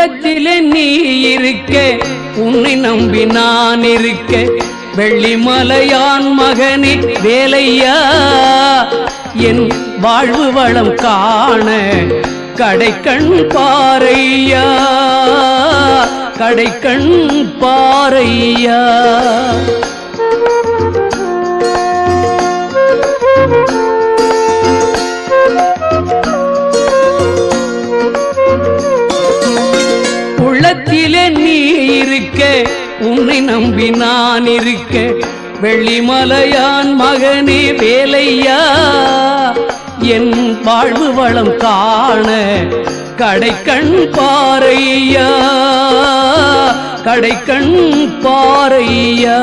உள்ளத்திலே நீ இருக்க, உன்னை நம்பி நான் இருக்க, வெள்ளிமலையான் மகனே வேலையா, என் வாழ்வு வளம் காண கடைக்கண் பாரையா, கடைக்கண் பாரையா. உள்ளத்திலே நீ இருக்க, உன்னை நம்பி நான் இருக்க, வெள்ளிமலையான் மகனே வேலையா, என் வாழ்வு வளம் காண கடைக்கண் பாரையா, கடைக்கண் பாரையா.